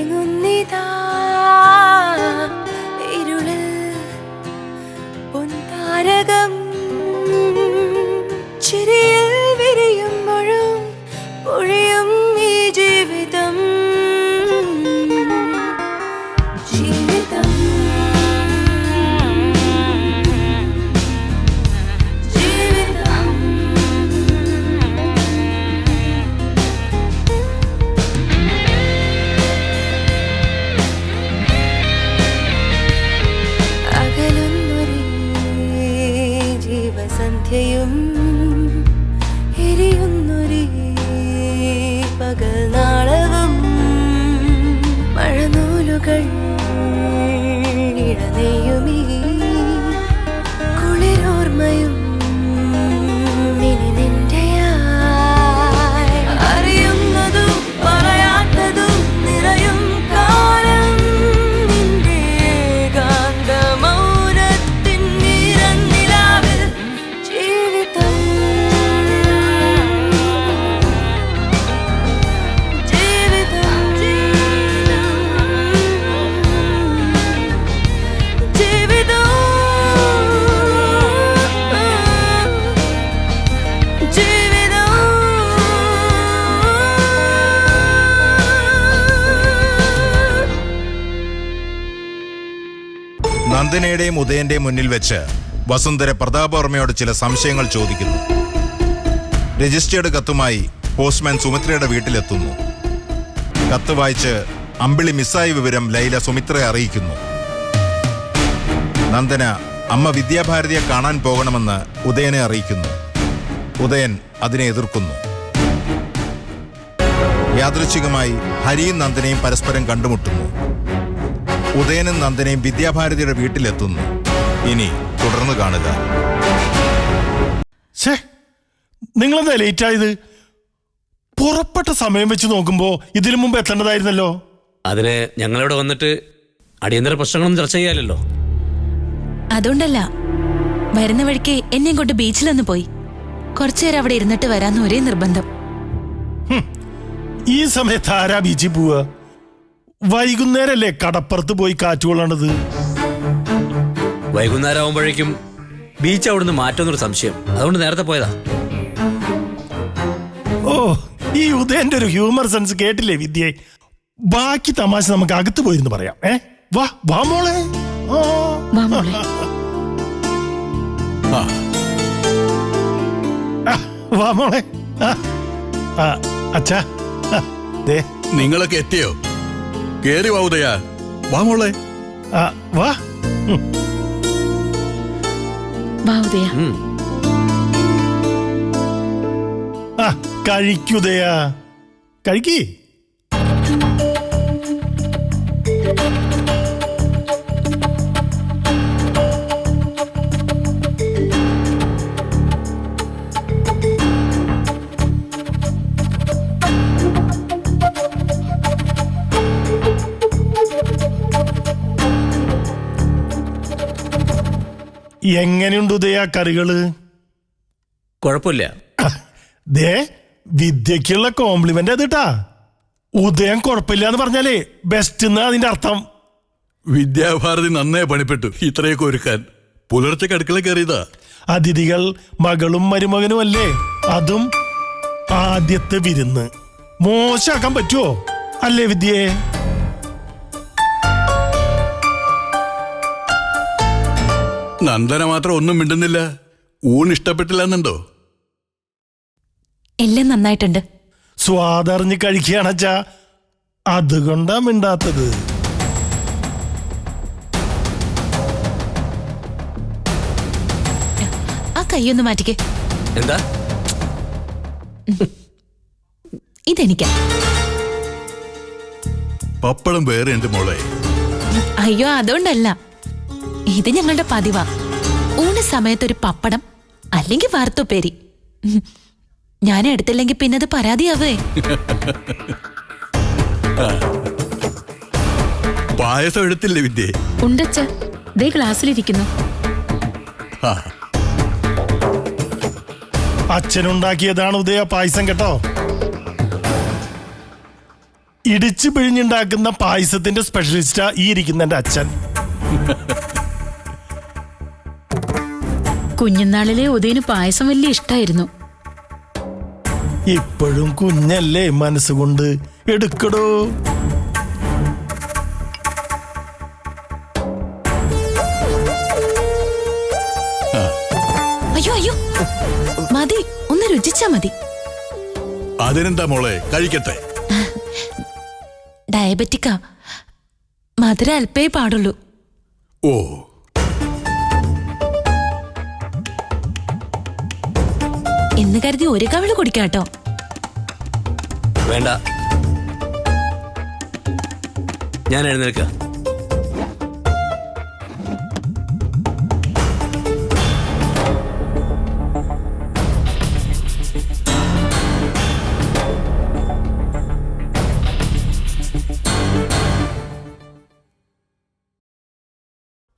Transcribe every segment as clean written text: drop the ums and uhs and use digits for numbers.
നീങ്ങുന്നിതാ ഇരുളിൽ പൊൻതാരകം ചിരിയിൽ വിരിയുമ്പോഴും പൊഴിയും ഈ ജീവിതം ജീവിതം ജീവിതം അകലുന്നൊരു ജീവസന്ധ്യയും എരിയുന്നൊരു പകൽ നാളവും മഴനൂലുകൾ ഇഴനെയ്യുമീ കുളിരോർമ്മയും ഇനി നിന്റെയായി അറിയുന്നതും പറയാത്തതും നിറയും കാലം നിന്റെ കാന്തമൗനത്തിൻ നിറനിലാവിൽ ജീവിതം ജീവിതം നന്ദനയുടെയും ഉദയന്റെയും മുന്നിൽ വെച്ച് വസുന്ധര പ്രതാപവർമ്മയോട് ചില സംശയങ്ങൾ ചോദിക്കുന്നു. രജിസ്റ്റേർഡ് കത്തുമായി പോസ്റ്റ്മാൻ സുമിത്രയുടെ വീട്ടിലെത്തുന്നു. കത്ത് വായിച്ച് അമ്പിളി മിസ്സായ വിവരം ലൈല സുമിത്രയെ അറിയിക്കുന്നു. നന്ദന അമ്മ വിദ്യാഭാരതിയെ കാണാൻ പോകണമെന്ന് ഉദയനെ അറിയിക്കുന്നു. ഉദയൻ അതിനെ എതിർക്കുന്നു. യാദൃച്ഛികമായി ഹരിയും നന്ദനയും പരസ്പരം കണ്ടുമുട്ടുന്നു. ഉദയനും നന്ദനയും വിദ്യാഭാരതിയുടെ വീട്ടിലെത്തുന്നു. ഇനി തുടർന്ന് കാണുക. നിങ്ങളെന്താ ലേറ്റ് ആയത്? പുറപ്പെട്ട സമയം വെച്ച് നോക്കുമ്പോ ഇതിനു മുമ്പ് എത്തേണ്ടതായിരുന്നല്ലോ. അതിന് ഞങ്ങളിവിടെ വന്നിട്ട് അടിയന്തര പ്രശ്നങ്ങളൊന്നും ചർച്ച ചെയ്യാലല്ലോ. അതുകൊണ്ടല്ല, വരുന്ന വഴിക്ക് എന്നെയും കൊണ്ട് ബീച്ചിലൊന്ന് പോയി കുറച്ചുനേരം അവിടെ ഇരുന്നിട്ട് വരാന്ന് ഒരേ നിർബന്ധം. ഈ സമയത്ത് ആരാ ബീച്ചിൽ പോവുക? വൈകുന്നേരല്ലേ കടപ്പുറത്ത് പോയി കാറ്റുകൊള്ളണത്. വൈകുന്നേരം ആവുമ്പോഴേക്കും ബീച്ച് അവിടുന്ന് മാറ്റുമെന്നൊരു സംശയം, അതുകൊണ്ട് നേരത്തെ പോയതാ. ഓ, ഈ ഉദയന്റെ ഒരു ഹ്യൂമർ സെൻസ് കേട്ടില്ലേ വിദ്യേ? ബാക്കി തമാശ നമുക്ക് അകത്ത് പോയിരുന്നു പറയാം. വാ വാ മോളെ. വാ മോളെ. വാ മോളെ. അച്ഛാ, നിങ്ങളൊക്കെ എത്തിയോ? കേറി വാ ഉദയ. വാ മോളെ. വാ വാ ഉദയ. കഴിക്കുദയ, കഴിക്കേ. എങ്ങനെയുണ്ട് ഉദയ കറികള്? കുഴപ്പമില്ല. ദേ, വിദ്യക്കുള്ള കോംപ്ലിമെന്റ് അതിട്ടാ. ഉദയം കുഴപ്പമില്ല എന്ന് പറഞ്ഞാലേ ബെസ്റ്റ് എന്നാ അതിന്റെ അർത്ഥം. വിദ്യാഭാരതി നന്നേ പണിപ്പെട്ടു ഇത്രയൊക്കെ ഒരുക്കാൻ. പുലർച്ചെ അടുക്കള കയറിയതാ. അതിഥികൾ മകളും മരുമകനും അല്ലേ, അതും ആദ്യത്തെ വിരുന്ന്. മോശമാക്കാൻ പറ്റുമോ? അല്ലേ വിദ്യേ? നന്ദന മാത്രം ഒന്നും മിണ്ടുന്നില്ല. ഊണ് ഇഷ്ടപ്പെട്ടില്ല എന്നുണ്ടോ? എല്ലാം നന്നായിട്ടുണ്ട്. സ്വാദറിഞ്ഞ് കഴിക്കുകയാണച്ചാ, അതുകൊണ്ടാ മിണ്ടാത്തത്. ആ കൈയൊന്ന് മാറ്റിക്കേ. എന്താ? ഇതെനിക്കാ. പപ്പടം വേറെ ഉണ്ട് മോളെ. അയ്യോ, അതുകൊണ്ടല്ല, ഇത് ഞങ്ങളുടെ പതിവാ. ഊണ് സമയത്തൊരു പപ്പടം അല്ലെങ്കിൽ വാർത്തുപ്പേരി. ഞാൻ എടുത്തില്ലെങ്കിൽ പിന്നെ അത് പരാതിയാവേ. പായസം എടുത്തില്ലേ വിദ്യേ? ഉണ്ടച്ച, ദേ ഗ്ലാസ്സിലിരിക്കുന്നു. അച്ഛനുണ്ടാക്കിയതാണ് ഉദയ പായസം കേട്ടോ. ഇടിച്ചു പിഴിഞ്ഞുണ്ടാക്കുന്ന പായസത്തിന്റെ സ്പെഷ്യലിസ്റ്റാ ഈ ഇരിക്കുന്ന എന്റെ അച്ഛൻ. കുഞ്ഞുനാളിലെ ഉദയന് പായസം വലിയ ഇഷ്ടായിരുന്നു. ഇപ്പോഴും കുഞ്ഞല്ലേ, മനസ്സുകൊണ്ട് എടുക്കടോ. അയ്യോ അയ്യോ, മതി, ഒന്ന് രുചിച്ചാ മതി. അതിനെന്താ മോളെ, കഴിക്കട്ടെ. ഡയബറ്റിക്കാ, മധുരം അല്പേ പാടുള്ളൂ. ഓ, എന്ന് കരുതി ഒരു കവിള് കുടിക്കാട്ടോ. വേണ്ട, ഞാൻ എഴുന്നേൽക്ക.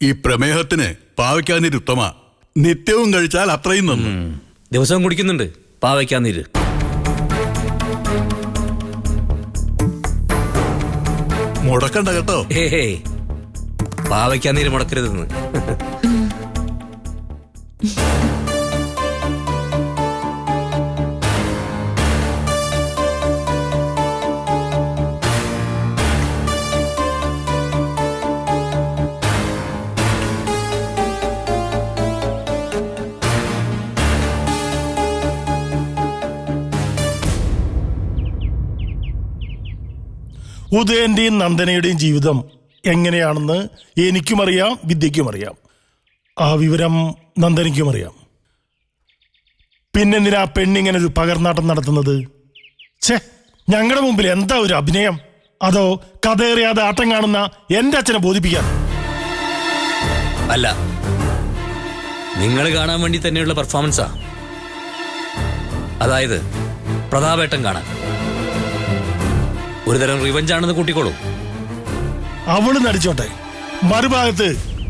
ഈ പ്രമേഹത്തിന് പാവയ്ക്കാനീര് ഉത്തമ. നിത്യവും കഴിച്ചാൽ അത്രയും നന്നു. ദിവസവും കുടിക്കുന്നുണ്ട് പാവയ്ക്കാന്നീര്. മുടക്കണ്ട കേട്ടോ. ഹേ, പാവയ്ക്കാന്നീര് മുടക്കരുതെന്ന്. ഉദയന്റെയും നന്ദനയുടെയും ജീവിതം എങ്ങനെയാണെന്ന് എനിക്കും അറിയാം, വിദ്യയ്ക്കും അറിയാം. ആ വിവരം നന്ദനയ്ക്കും അറിയാം. പിന്നെന്തിനാ പെണ്ണിങ്ങനെ ഒരു പകർനാട്ടം നടത്തുന്നത്? ഛേ, ഞങ്ങളുടെ മുമ്പിൽ എന്താ ഒരു അഭിനയം? അതോ കഥയേറിയാതെ ആട്ടം കാണുന്ന എന്റെ അച്ഛനെ ബോധിപ്പിക്കാൻ? അല്ല, നിങ്ങൾ കാണാൻ വേണ്ടി തന്നെയുള്ള പെർഫോമൻസാ. അതായത് പ്രതാപേട്ടൻ കാണാൻ. ഒരുതരം റിവഞ്ച് ആണെന്ന് കൂട്ടിക്കോളൂ. അവള് നടിച്ചോട്ടെ, മറുഭാഗത്ത്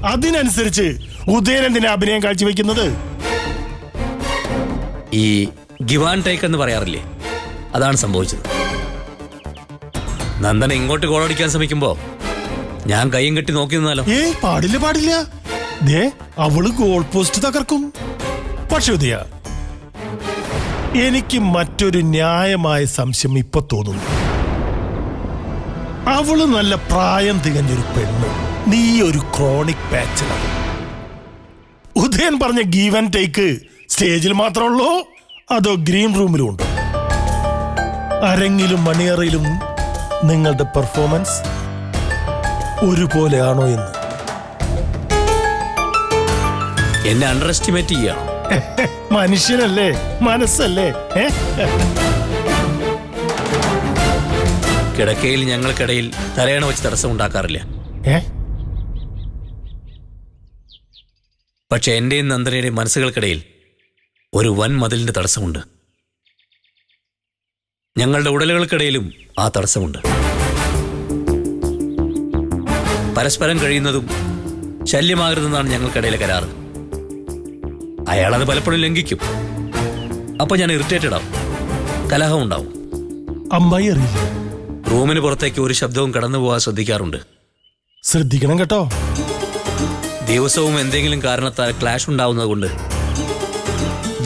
അതിനനുസരിച്ച് ഉദയൻ എന്തിനാ അഭിനയം കാഴ്ചവെക്കുന്നത്? ഈ ഗിവ് ആൻഡ് ടേക്ക് എന്ന് പറയാറില്ലേ, അതാണ് സംഭവിച്ചത്. നന്ദന ഇങ്ങോട്ട് ഗോളടിക്കാൻ ശ്രമിക്കുമ്പോ ഞാൻ കയ്യും കെട്ടി നോക്കി നിന്നാലോ? പാടില്ല പാടില്ല. ദേ, അവള് ഗോൾ പോസ്റ്റ് തകർക്കും. പക്ഷെ ഉദയ, എനിക്ക് മറ്റൊരു ന്യായമായ സംശയം ഇപ്പൊ തോന്നുന്നു. അവള് നല്ല പ്രായം തികഞ്ഞൊരു പെണ്ണ്, നീ ഒരു ക്രോണിക് ബാച്ചിലർ. ഉദയൻ പറഞ്ഞ ഗീവ് ആൻഡ് ടേക്ക് സ്റ്റേജിൽ മാത്രമുള്ളോ അതോ ഗ്രീൻ റൂമിലും ഉണ്ടോ? അരങ്ങിലും മണിയറയിലും നിങ്ങളുടെ പെർഫോമൻസ് ഒരുപോലെയാണോ എന്ന് എന്നെ അണ്ടർ എസ്റ്റിമേറ്റ് ചെയ്യണം. മനുഷ്യനല്ലേ, മനസ്സല്ലേ? കിടക്കയിൽ ഞങ്ങൾക്കിടയിൽ തലയണ വെച്ച് തടസ്സം ഉണ്ടാക്കാറില്ല. പക്ഷെ എന്റെയും നന്ദനയുടെയും മനസ്സുകൾക്കിടയിൽ ഒരു വൻ മതിലിന്റെ തടസ്സമുണ്ട്. ഞങ്ങളുടെ ഉടലുകൾക്കിടയിലും ആ തടസ്സമുണ്ട്. പരസ്പരം കഴിയുന്നതും ശല്യമാകരുതെന്നാണ് ഞങ്ങൾക്കിടയിലെ കരാറ്. അയാളത് പലപ്പോഴും ലംഘിക്കും. അപ്പൊ ഞാൻ ഇറിറ്റേറ്റഡ് ആവും, കലഹം ഉണ്ടാവും. അമ്മായി അറിയില്ല, റൂമിന് പുറത്തേക്ക് ഒരു ശബ്ദവും കടന്നു പോകാൻ ശ്രദ്ധിക്കാറുണ്ട്. ശ്രദ്ധിക്കണം കേട്ടോ. ദിവസവും എന്തെങ്കിലും കാരണത്താൽ ക്ലാഷ് ഉണ്ടാവുന്നത് കൊണ്ട്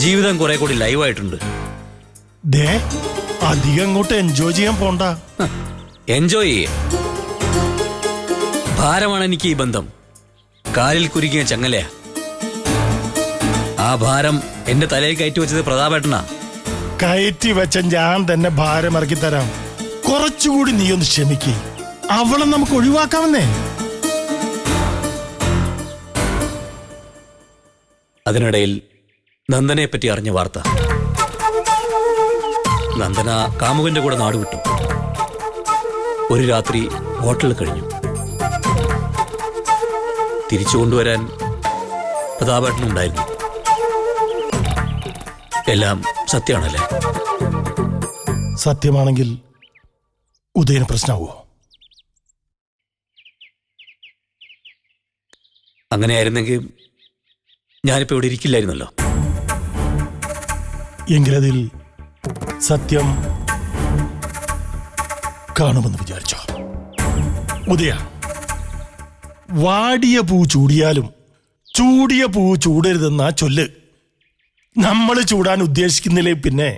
ജീവിതം കുറെ കൂടി ലൈവായിട്ടുണ്ട്. ദേ, അധികം അങ്ങോട്ട് എൻജോയ് ചെയ്യാൻ പോണ്ട. എൻജോയ് ചെയ്യേ. ഭാരമാണ് എനിക്ക് ഈ ബന്ധം. കാലിൽ കുരുങ്ങിയ ചങ്ങലയാ. ആ ഭാരം എന്റെ തലയിൽ കയറ്റി വെച്ചത് പ്രതാപേട്ടനാ. കയറ്റി വെച്ച ഞാൻ തന്നെ ഭാരം ഇറക്കി തരാം. കുറച്ചുകൂടി നീ ഒന്ന് ക്ഷമിക്കേ. അവളെ നമുക്ക് ഒഴിവാക്കാമെന്നേ. അതിനിടയിൽ നന്ദനയെ പറ്റി അറിഞ്ഞ വാർത്ത. നന്ദന കാമുകന്റെ കൂടെ നാടുവിട്ടു. ഒരു രാത്രി ഹോട്ടലിൽ കഴിഞ്ഞു. തിരിച്ചു കൊണ്ടുവരാൻ പ്രതാപേട്ടനുണ്ടായിരുന്നു. എല്ലാം സത്യമാണല്ലേ? സത്യമാണെങ്കിൽ ഉദയന് പ്രശ്നമാവോ? അങ്ങനെയായിരുന്നെങ്കിൽ ഞാനിപ്പോ ഇവിടെ ഇരിക്കില്ലായിരുന്നല്ലോ. എങ്കിലതിൽ സത്യം കാണുമെന്ന് വിചാരിച്ചോ? ഉദയ, വാടിയ പൂ ചൂടിയാലും ചൂടിയ പൂ ചൂടരുതെന്നാ ചൊല്ല്. നമ്മൾ ചൂടാൻ ഉദ്ദേശിക്കുന്നില്ലേ പിന്നെ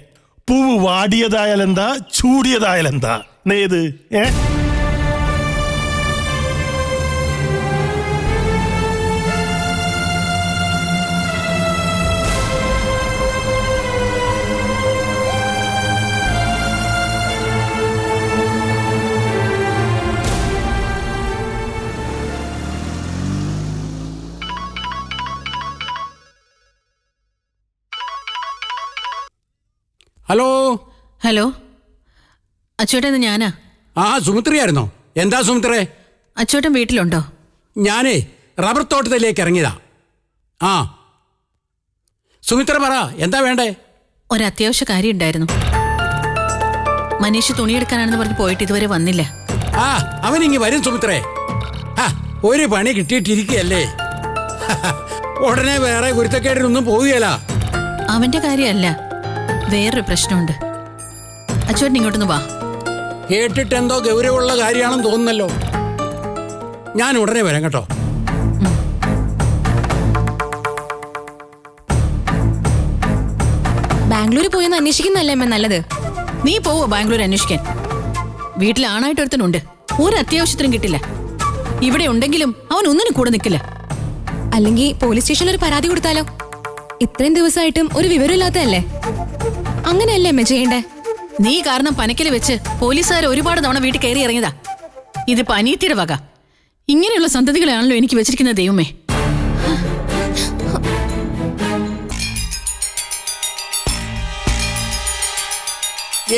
പൂവ് വാടിയതായാലെന്താ ചൂടിയതായാലെന്താ? ഏത് ഹലോ ഹലോ അച്ചോട്ടൻ, ഇത് ഞാനാ. ആ സുമിത്രയായിരുന്നോ? എന്താ സുമിത്രേ? അച്ചോട്ടൻ വീട്ടിലുണ്ടോ? ഞാനേ റബ്ബർ തോട്ടത്തിലേക്ക് ഇറങ്ങിയതാ. ആ സുമിത്ര പറ, എന്താ വേണ്ടേ? ഒരത്യാവശ്യ കാര്യം ഉണ്ടായിരുന്നു. മനീഷ് തുണിയെടുക്കാനാണെന്ന് പറഞ്ഞ് പോയിട്ട് ഇതുവരെ വന്നില്ല. ആ അവനിങ്ങി വരും സുമിത്രേ. ഒരു പണി കിട്ടിയിട്ടിരിക്കുകയല്ലേ. ഉടനെ വേറെ ഗുരുത്തക്കേടിനൊന്നും പോവുകയല്ല. അവന്റെ കാര്യമല്ല, വേറൊരു പ്രശ്നമുണ്ട്. അച്ചോട്ടൻ ഇങ്ങോട്ടൊന്ന് വാ. കേട്ടിട്ട് എന്തോ ഗൗരവമുള്ള കാര്യമാണെന്ന് തോന്നുന്നല്ലോ. ഞാൻ ഉടനെ വരാം കേട്ടോ. ബാംഗ്ലൂർ പോയെന്ന് അന്വേഷിക്കുന്നല്ലേ അമ്മ നല്ലത്? നീ പോവോ ബാംഗ്ലൂർ അന്വേഷിക്കാൻ? വീട്ടിൽ ആണായിട്ട് ഒരുത്തനുണ്ട്, ഒരു അത്യാവശ്യത്തിനും കിട്ടില്ല. ഇവിടെ ഉണ്ടെങ്കിലും അവൻ ഒന്നിനും കൂടെ നിൽക്കില്ല. അല്ലെങ്കിൽ പോലീസ് സ്റ്റേഷനിൽ ഒരു പരാതി കൊടുത്താലോ? ഇത്രയും ദിവസമായിട്ടും ഒരു വിവരമില്ലാത്തതല്ലേ? അങ്ങനെയല്ലേ അമ്മ ചെയ്യണ്ടേ? നീ കാരണം പനക്കല് വെച്ച് പോലീസുകാർ ഒരുപാട് തവണ വീട്ടിൽ കയറി ഇറങ്ങിയതാ. ഇതിപ്പോ അനീത്തിയുടെ വക. ഇങ്ങനെയുള്ള സന്തതികളാണല്ലോ എനിക്ക് വെച്ചിരിക്കുന്ന ദൈവമേ.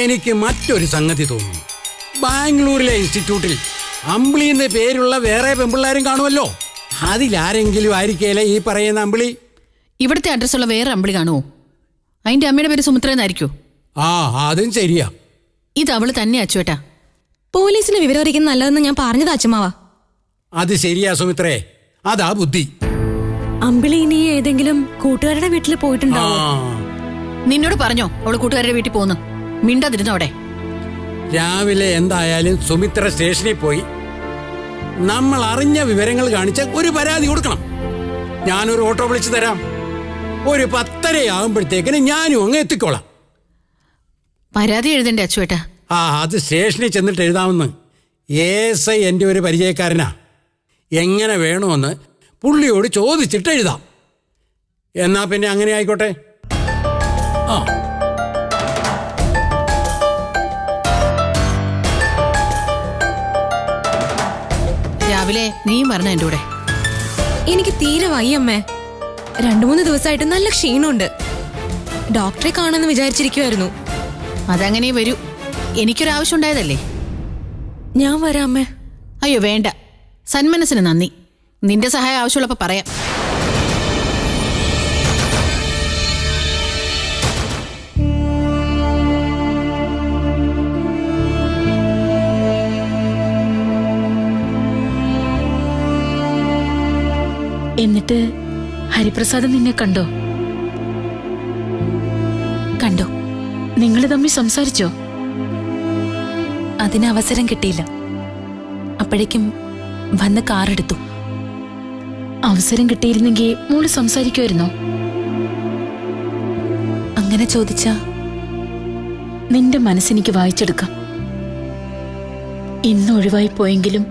എനിക്ക് മറ്റൊരു സംഗതി തോന്നുന്നു. ബാംഗ്ലൂരിലെ ഇൻസ്റ്റിറ്റ്യൂട്ടിൽ അമ്പിളി എന്ന പേരുള്ള വേറെ പെമ്പിള്ളാരും കാണുമല്ലോ. അതിലാരെങ്കിലും ആയിരിക്കേലേ ഈ പറയുന്ന അമ്പിളി? ഇവിടുത്തെ അഡ്രസ്സുള്ള വേറെ അമ്പിളി കാണുമോ? അതിന്റെ അമ്മയുടെ പേര് സുമിത്ര എന്നായിരിക്കോ? ആ അതും ശരിയാ. ഇത് അവള് തന്നെ അച്ചുവേട്ടാ. പോലീസിന് വിവരം അറിയിക്കുന്നത് നല്ലതെന്ന് ഞാൻ പറഞ്ഞത് അച്ഛമാവാ. അത് ശരിയാ സുമിത്രേ, അതാ ബുദ്ധി. അമ്പിളി ഇനി ഏതെങ്കിലും കൂട്ടുകാരുടെ വീട്ടിൽ പോയിട്ടുണ്ടാവോ? നിന്നോട് പറഞ്ഞോ അവള് കൂട്ടുകാരുടെ വീട്ടിൽ പോന്നു? മിണ്ടാതിരുന്നോടെ. രാവിലെ എന്തായാലും സുമിത്ര സ്റ്റേഷനിൽ പോയി നമ്മൾ അറിഞ്ഞ വിവരങ്ങൾ കാണിച്ച് ഒരു പരാതി കൊടുക്കണം. ഞാനൊരു ഓട്ടോ വിളിച്ചു തരാം. ഒരു 10:30 ആകുമ്പോഴത്തേക്കിന് ഞാനും അങ്ങ് എത്തിക്കോളാം. പരാതി എഴുതണ്ടേ അച്ചുവേട്ടാ? അത് സ്റ്റേഷനിൽ ചെന്നിട്ട് എഴുതാമെന്ന് ASI എൻ്റെ ഒരു പരിചയക്കാരനാ. എങ്ങനെ വേണമെന്ന് പുള്ളിയോട് ചോദിച്ചിട്ട് എഴുതാം. എന്നാ പിന്നെ അങ്ങനെ ആയിക്കോട്ടെ. രാവിലെ നീയും പറഞ്ഞ എൻ്റെ കൂടെ. എനിക്ക് തീരെ വയ്യമ്മേ. 2-3 ദിവസമായിട്ട് നല്ല ക്ഷീണമുണ്ട്. ഡോക്ടറെ കാണാമെന്ന് വിചാരിച്ചിരിക്കുമായിരുന്നു. അതങ്ങനെ വരൂ. എനിക്കൊരാവശ്യം ഉണ്ടായതല്ലേ. ഞാൻ വരാം അമ്മേ. അയ്യോ വേണ്ട, സന്മനസ്സിന് നന്ദി. നിന്റെ സഹായം ആവശ്യമുള്ളപ്പോൾ പറയാം. എന്നിട്ട് ഹരിപ്രസാദ് നിന്നെ കണ്ടോ? കണ്ടു. നിങ്ങൾ തമ്മിൽ സംസാരിച്ചോ? അതിന് അവസരം കിട്ടിയില്ല. അപ്പോഴേക്കും വന്ന് കാറെടുത്തു. അവസരം കിട്ടിയിരുന്നെങ്കിൽ മോള് സംസാരിക്കുമായിരുന്നോ? അങ്ങനെ ചോദിച്ചാ നിന്റെ മനസ്സെനിക്ക് വായിച്ചെടുക്കാം. ഇന്ന് ഒഴിവായി പോയെങ്കിലും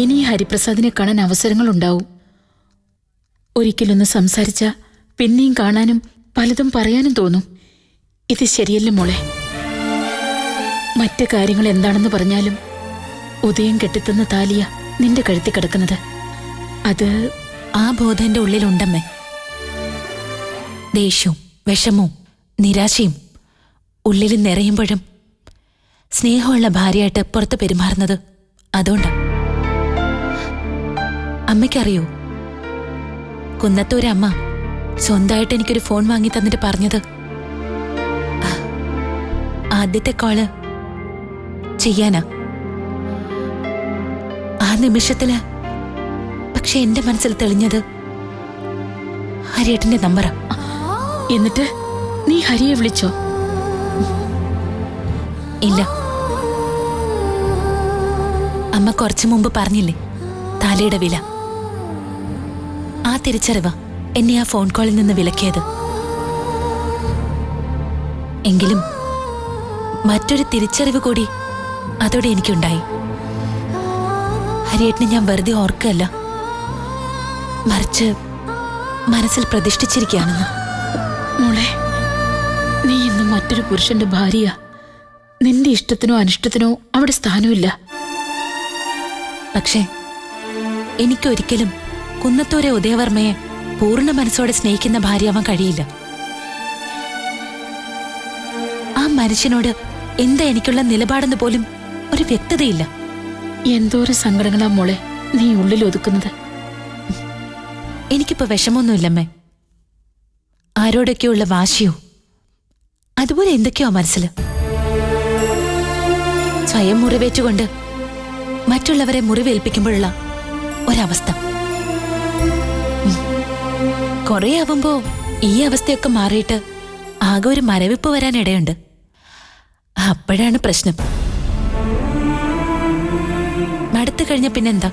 ഇനി ഹരിപ്രസാദിനെ കാണാൻ അവസരങ്ങൾ ഉണ്ടാവും. ഒരിക്കലൊന്ന് സംസാരിച്ച പിന്നെയും കാണാനും പലതും പറയാനും തോന്നും. ഇത് ശരിയല്ല മോളെ. മറ്റു കാര്യങ്ങൾ എന്താണെന്ന് പറഞ്ഞാലും ഉദയം കെട്ടിത്തന്ന താലിയ നിന്റെ കഴുത്തി കിടക്കുന്നത്. അത് ആ ബോധം എന്റെ ഉള്ളിലുണ്ടമ്മേ. ദേഷ്യവും വിഷമവും നിരാശയും ഉള്ളിൽ നിറയുമ്പോഴും സ്നേഹമുള്ള ഭാര്യയായിട്ട് പുറത്ത് പെരുമാറുന്നത് അതുകൊണ്ടാ. അമ്മയ്ക്കറിയോ, കുന്നത്തൂരമ്മ സ്വന്തമായിട്ട് എനിക്കൊരു ഫോൺ വാങ്ങി തന്നിട്ട് പറഞ്ഞത് ആദ്യത്തെ കോള് ചെയ്യാനാ. ആ നിമിഷത്തില് പക്ഷെ എന്റെ മനസ്സിൽ തെളിഞ്ഞത് ഹരിയേട്ടന്റെ നമ്പറാ. എന്നിട്ട് നീ ഹരിയെ വിളിച്ചോ? ഇല്ല. അമ്മ കുറച്ചു മുമ്പ് പറഞ്ഞില്ലേ തലയുടെ വില. ആ തിരിച്ചറിവ് എന്നെ ആ ഫോൺ കോളിൽ നിന്ന് വിലക്കിയത്. എങ്കിലും മറ്റൊരു തിരിച്ചറിവ് കൂടി അതോടെ എനിക്കുണ്ടായി. ഹരിയേട്ടനെ ഞാൻ വെറുതെ ഓർക്കല്ല, മറിച്ച് മനസ്സിൽ പ്രതിഷ്ഠിച്ചിരിക്കുകയാണെന്ന്. മോളെ, നീ ഇന്ന് മറ്റൊരു പുരുഷന്റെ ഭാര്യ. നിന്റെ ഇഷ്ടത്തിനോ അനിഷ്ടത്തിനോ അവിടെ സ്ഥാനമില്ല. പക്ഷേ എനിക്കൊരിക്കലും കുന്നത്തൂരെ ഉദയവർമ്മയെ പൂർണ്ണ മനസ്സോടെ സ്നേഹിക്കുന്ന ഭാര്യയാവാൻ കഴിയില്ല. ആ മനുഷ്യനോട് എന്താ എനിക്കുള്ള നിലപാടെന്ന് പോലും ഒരു വ്യക്തതയില്ല. എന്തോരം സങ്കടങ്ങളാ മോളെ നീ ഉള്ളിൽ ഒതുക്കുന്നത്. എനിക്കിപ്പോ വിഷമൊന്നുമില്ലമ്മേ. ആരോടൊക്കെയുള്ള വാശിയോ അതുപോലെ എന്തൊക്കെയോ മനസ്സിൽ. സ്വയം മുറിവേറ്റുകൊണ്ട് മറ്റുള്ളവരെ മുറിവേൽപ്പിക്കുമ്പോഴുള്ള ഒരവസ്ഥ. കുറെ ആവുമ്പോ ഈ അവസ്ഥയൊക്കെ മാറിയിട്ട് ആകെ ഒരു മരവിപ്പ് വരാൻ ഇടയുണ്ട്. അപ്പോഴാണ് പ്രശ്നം. മടുത്തു കഴിഞ്ഞ പിന്നെന്താ,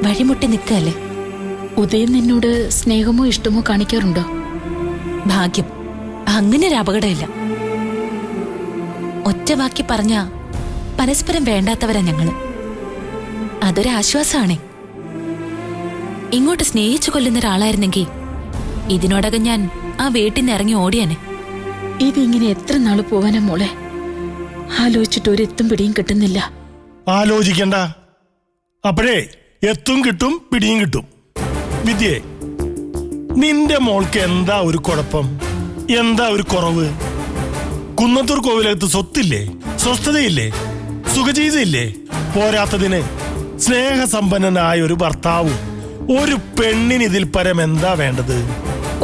വഴിമുട്ടി നിൽക്കല്ലേ. ഉദയൻ നിന്നോട് സ്നേഹമോ ഇഷ്ടമോ കാണിക്കാറുണ്ടോ? ഭാഗ്യം, അങ്ങനെ ഒരു അപകടമില്ല. ഒറ്റ വാക്കി പറഞ്ഞ പരസ്പരം വേണ്ടാത്തവരാ ഞങ്ങള്. അതൊരാശ്വാസമാണേ. ഇങ്ങോട്ട് സ്നേഹിച്ചു കൊല്ലുന്ന ഒരാളായിരുന്നെങ്കിൽ ഇതിനോടകം ഞാൻ ആ വീട്ടിൽ നിന്ന് ഇറങ്ങി ഓടിയാനെ. ഇതിങ്ങനെ എത്ര നാള് പോവാനാ മോളെ? ആലോചിച്ചിട്ട് ഒരു എത്തും പിടിയും കിട്ടുന്നില്ല. ആലോചിക്കണ്ട, അപ്പോഴേ എത്തും കിട്ടും പിടിയും കിട്ടും. വിദ്യേ, നിന്റെ മോൾക്ക് എന്താ ഒരു കുഴപ്പം? എന്താ ഒരു കുറവ്? കുന്നത്തൂർ കോവിലകത്ത് സ്വത്തില്ലേ, സ്വസ്ഥതയില്ലേ, സുഖജീവിതയില്ലേ? പോരാത്തതിന് സ്നേഹസമ്പന്നനായ ഒരു ഭർത്താവും. ഒരു പെണ്ണിന് ഇതിൽ പരം എന്താ വേണ്ടത്?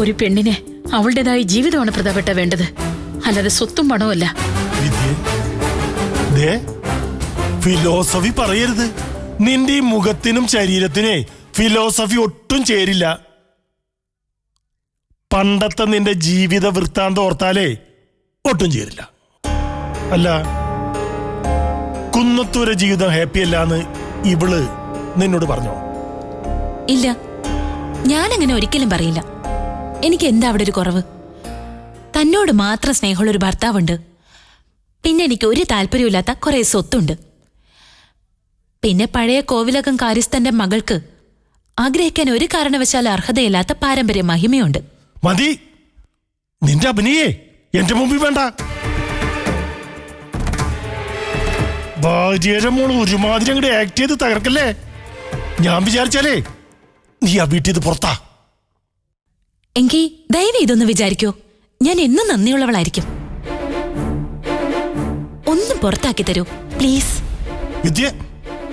ഒരു പെണ്ണിനെ അവളുടേതായ ജീവിതമാണ് പ്രധാനപ്പെട്ട വേണ്ടത്, അല്ലാതെ സ്വത്തും പണവുമല്ല. വിദ്യേ, ഫിലോസഫി പറയരുത്. നിന്റെ ഈ മുഖത്തിനും ശരീരത്തിനെ ഫിലോസഫി ഒട്ടും ചേരില്ല. പണ്ടത്തെ നിന്റെ ജീവിത വൃത്താന്തം ഓർത്താലേ ഒട്ടും ചേരില്ല. അല്ല, കുന്നത്തൂരെ ജീവിതം ഹാപ്പി അല്ലാന്ന് ഇവള് നിന്നോട് പറഞ്ഞോ? ഇല്ല, ഞാനങ്ങനെ ഒരിക്കലും പറയില്ല. എനിക്ക് എന്താ അവിടെ ഒരു കുറവ്? തന്നോട് മാത്രം സ്നേഹമുള്ളൊരു ഭർത്താവുണ്ട്. പിന്നെ എനിക്ക് ഒരു താല്പര്യമില്ലാത്ത കുറെ സ്വത്തുണ്ട്. പിന്നെ പഴയ കോവിലകം കാര്യസ്ഥന്റെ മകൾക്ക് ആഗ്രഹിക്കാൻ ഒരു കാരണവശാൽ അർഹതയില്ലാത്ത പാരമ്പര്യ മഹിമയുണ്ട്. മതി, നിന്റെ അഭിനയേ എന്റെ മുമ്പിൽ വേണ്ട. ഭാര്യയുടെ മോള് ഒരുമാതിരി അങ്ങോട്ട് ആക്ട് ചെയ്ത് തകർക്കല്ലേ. ഞാൻ വിചാരിച്ചാലേ നീ ആ വീട്ടിൽ ഇത് പുറത്താ. എങ്കിൽ ദയവ് ഇതൊന്ന് വിചാരിക്കോ, ഞാൻ എന്നും നന്ദിയുള്ളവളായിരിക്കും. ഒന്നും പുറത്താക്കി തരൂ പ്ലീസ്. വിദ്യ,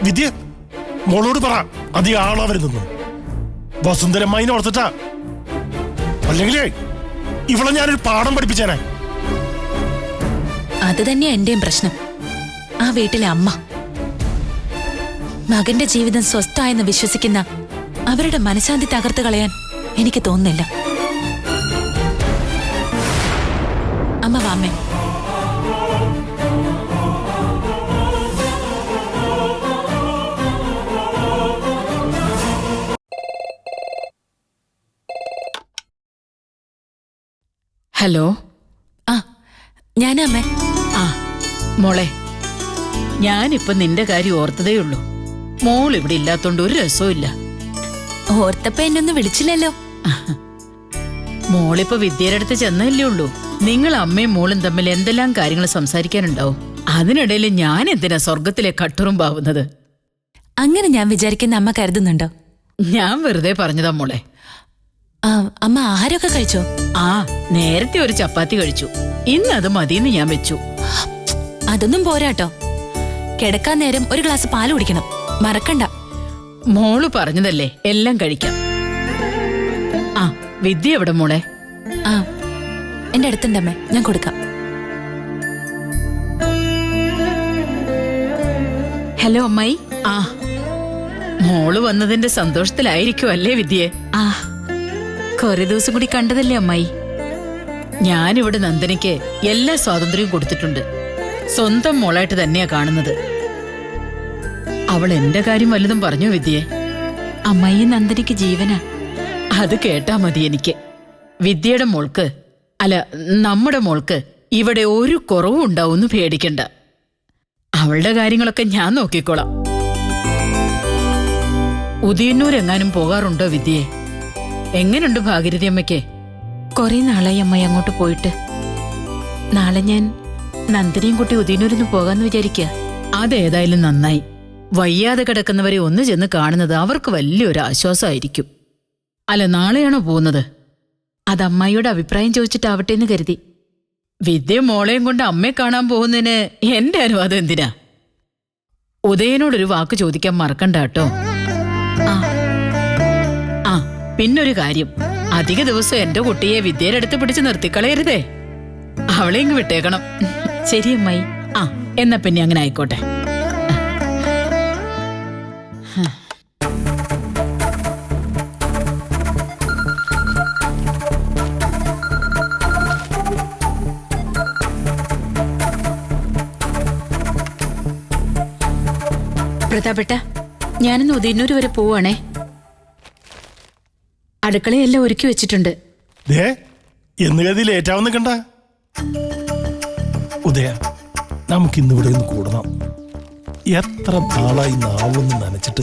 വിദ്യ, മോളോട് പറ അതി ആളാ വരുന്നു. വസുന്ധരമ്മനെ ഓർത്തിട്ടാ. അല്ലെങ്കിലേ ഇവളെ ഞാനൊരു പാഠം പഠിപ്പിച്ചേനെ. അത് തന്നെയാ എന്റെയും പ്രശ്നം. ആ വീട്ടിലെ അമ്മ മകന്റെ ജീവിതം സ്വസ്ഥായെന്ന് വിശ്വസിക്കുന്ന അവരുടെ മനഃശാന്തി തകർത്ത് കളയാൻ എനിക്ക് തോന്നുന്നില്ല. അമ്മ വാമ്മേ. ഹലോ. ആ, ഞാനാ അമ്മേ. ആ മോളെ, ഞാനിപ്പൊ നിന്റെ കാര്യം ഓർത്തതേ ഉള്ളൂ. മോൾ ഇവിടെ ഇല്ലാത്തോണ്ട് ഒരു രസവും ഇല്ല. ഓർത്തപ്പ എന്നൊന്നും വിളിച്ചില്ലല്ലോ. മോളിപ്പോ വിദ്യയുടെ അടുത്ത് ചെന്നല്ലേ ഉള്ളൂ. നിങ്ങൾ അമ്മയും മോളും തമ്മിൽ എന്തെല്ലാം കാര്യങ്ങൾ സംസാരിക്കാനുണ്ടാവും. അതിനിടയിൽ ഞാൻ എന്തിനാ സ്വർഗത്തിലെ കട്ടുറുമ്പാവുന്നത്? അങ്ങനെ ഞാൻ വിചാരിക്കുന്ന അമ്മ കരുതുന്നുണ്ടോ? ഞാൻ വെറുതെ പറഞ്ഞതാ മോളെ. അമ്മ ആഹാരമൊക്കെ കഴിച്ചോ? ആ, നേരത്തെ ഒരു ചപ്പാത്തി കഴിച്ചു. ഇന്ന് അത് മതിയെന്ന് ഞാൻ വെച്ചു. അതൊന്നും പോരാട്ടോ. കിടക്കാൻ നേരം ഒരു ഗ്ലാസ് പാല് കുടിക്കണം, മറക്കണ്ട. മോള് പറഞ്ഞതല്ലേ, എല്ലാം കഴിക്കാം. ആ, വിദ്യ എവിടെ മോളെ? ആ, എന്റെ അടുത്തുണ്ടമ്മേ, ഞാൻ കൊടുക്കാം. ഹലോ അമ്മായി. ആ, മോള് വന്നതിന്റെ സന്തോഷത്തിലായിരിക്കും അല്ലേ വിദ്യയെ? ആ, കുറെ ദിവസം കൂടി കണ്ടതല്ലേ അമ്മായി. ഞാനിവിടെ നന്ദനയ്ക്ക് എല്ലാ സ്വാതന്ത്ര്യവും കൊടുത്തിട്ടുണ്ട്. സ്വന്തം മോളായിട്ട് തന്നെയാ കാണുന്നത്. അവൾ എന്റെ കാര്യം വല്ലതും പറഞ്ഞു വിദ്യയെ? അമ്മായി നന്ദനയ്ക്ക് ജീവനാ. അത് കേട്ടാ മതി എനിക്ക്. വിദ്യയുടെ മോൾക്ക്, അല്ല നമ്മുടെ മോൾക്ക് ഇവിടെ ഒരു കുറവും ഉണ്ടാവുമെന്ന് പേടിക്കണ്ട. അവളുടെ കാര്യങ്ങളൊക്കെ ഞാൻ നോക്കിക്കോളാം. ഉദയന്നൂരെങ്ങാനും പോകാറുണ്ടോ വിദ്യയെ? എങ്ങനെയുണ്ട് ഭാഗീരഥി അമ്മയ്ക്ക്? കുറെ നാളായി അമ്മായി അങ്ങോട്ട് പോയിട്ട്. നാളെ ഞാൻ നന്ദനയും കൂട്ടി ഉദയനൂരിന്ന് പോകാന്ന് വിചാരിക്കുക. അതേതായാലും നന്നായി. വയ്യാതെ കിടക്കുന്നവരെ ഒന്ന് ചെന്ന് കാണുന്നത് അവർക്ക് വലിയൊരു ആശ്വാസമായിരിക്കും. അല്ല, നാളെയാണോ പോകുന്നത്? അത് അമ്മായിയോട് അഭിപ്രായം ചോദിച്ചിട്ടാവട്ടെ എന്ന് കരുതി. വിദ്യ മോളെയും കൊണ്ട് അമ്മയെ കാണാൻ പോകുന്നതിന് എന്റെ അനുവാദം എന്തിനാ? ഉദയനോടൊരു വാക്ക് ചോദിക്കാൻ മറക്കണ്ട കേട്ടോ. ആ പിന്നൊരു കാര്യം, അധിക ദിവസം എന്റെ കുട്ടിയെ വിദ്യയുടെ അടുത്ത് പിടിച്ച് നിർത്തിക്കളയരുതേ. അവളെ ഇങ്ങ് വിട്ടേക്കണം. ശരി അമ്മായി. ആ എന്നാ പിന്നെ അങ്ങനെ ആയിക്കോട്ടെ. പ്രതാപേട്ട, ഞാനിന്ന് ഉദയന്നൂർ വരെ പോവാണേ. അടുക്കളയെല്ലാം ഒരുക്കി വെച്ചിട്ടുണ്ട്. ദേ എന്ന് കരുതി ലേറ്റാവുന്ന കണ്ട. ഉദയ, നമുക്കിന്ന് ഇവിടെ ഒന്ന് കൂടണം. എത്ര നാളായി നാവൊന്ന് നനച്ചിട്ട്.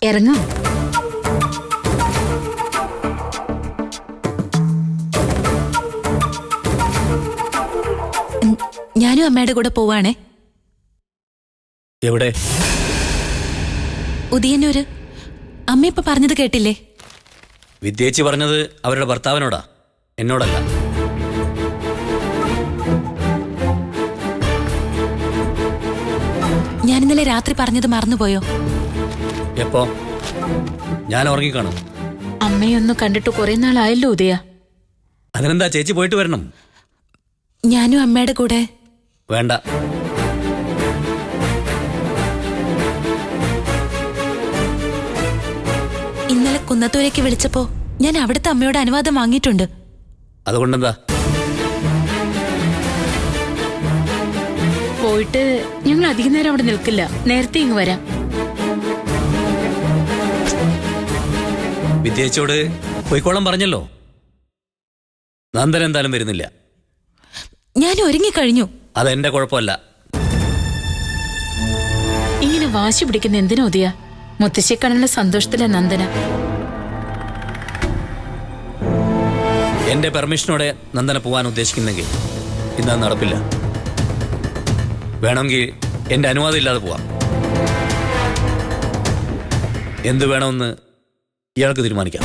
ഇറങ്ങാം. ഞാനും അമ്മയുടെ കൂടെ പോവാണേ. എവിടെ? ഉദയന്നൂര്. അമ്മ ഇപ്പൊ പറഞ്ഞത് കേട്ടില്ലേ? വിദ്യേച്ചി പറഞ്ഞത് അവരുടെ ഭർത്താവിനോടാ, എന്നോടല്ല. ഞാൻ ഇന്നലെ രാത്രി പറഞ്ഞത് മറന്നുപോയോ? എപ്പോ? ഞാൻ ഉറങ്ങിക്കാണും. അമ്മയൊന്ന് കണ്ടിട്ട് കുറെ നാളായല്ലോ ഉദയ. അതിനെന്താ, ചേച്ചി പോയിട്ട് വരണം. ഞാനും അമ്മയുടെ കൂടെ. വേണ്ട. ഇന്നലെ കുന്നത്തൂരേക്ക് വിളിച്ചപ്പോ ഞാൻ അവിടുത്തെ അമ്മയോട് അനുവാദം വാങ്ങിയിട്ടുണ്ട്. അതുകൊണ്ടെന്താ? പോയിട്ട് ഞങ്ങൾ അധികം നേരം അവിടെ നിൽക്കില്ല. നേരത്തെ ഇങ്ങ് വരാം. വിദ്യേച്ചോട് പോയിക്കോളം പറഞ്ഞല്ലോ. നന്ദൻ എന്തായാലും വരുന്നില്ല. ഞാൻ ഒരുങ്ങിക്കഴിഞ്ഞു. അതെന്റെ കുഴപ്പമല്ല. ഇങ്ങനെ വാശി പിടിക്കുന്ന എന്തിനാ ഉദയ? മുത്തശ്ശിയെ കാണാനുള്ള സന്തോഷത്തിലെ നന്ദന. എന്റെ പെർമിഷനോടെ നന്ദന പോകാൻ ഉദ്ദേശിക്കുന്നെങ്കിൽ ഇന്ന് നടപ്പില്ല. വേണമെങ്കിൽ എന്റെ അനുവാദം ഇല്ലാതെ പോവാം. എന്ത് വേണമെന്ന് ഇയാൾക്ക് തീരുമാനിക്കാം.